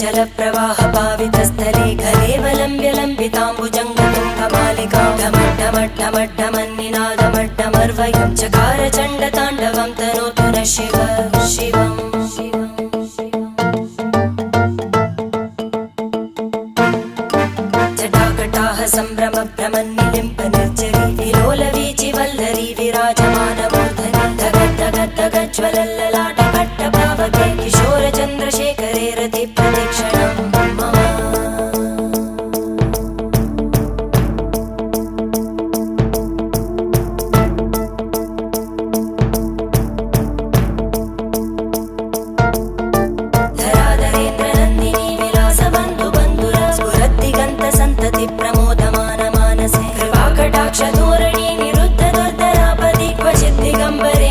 जल प्रवाह पावितस्थले घलेवलम्ब्य लम्बिताम्बुजङ्गतुङ्गमालिकां ढमड्ढमड्ढमड्ढमन्निनादमड्ढमर्वयं चकार चण्डताण्डवं तनोतु नः शिव शिवम् जटाकटाः सम्भ्रमभ्रमन्निलिम्ब निर्जरी विलोलवीचि वल्लरी विराजमानमूर्धनि धगद्धगद्धगज्ज्वलल्ललाटकट्टपावके किशोरचन्द्रशेखरे रति प्रदक्षिणं मम धराधरेन्द्रनन्दिनी विलासबन्धुबन्धुर स्फुरद्दिगन्तसन्तति प्रमोदमान मानसे कृपाकटाक्षधोरणी निरुद्धदुर्धरापदि क्वचिद् दिगम्बरे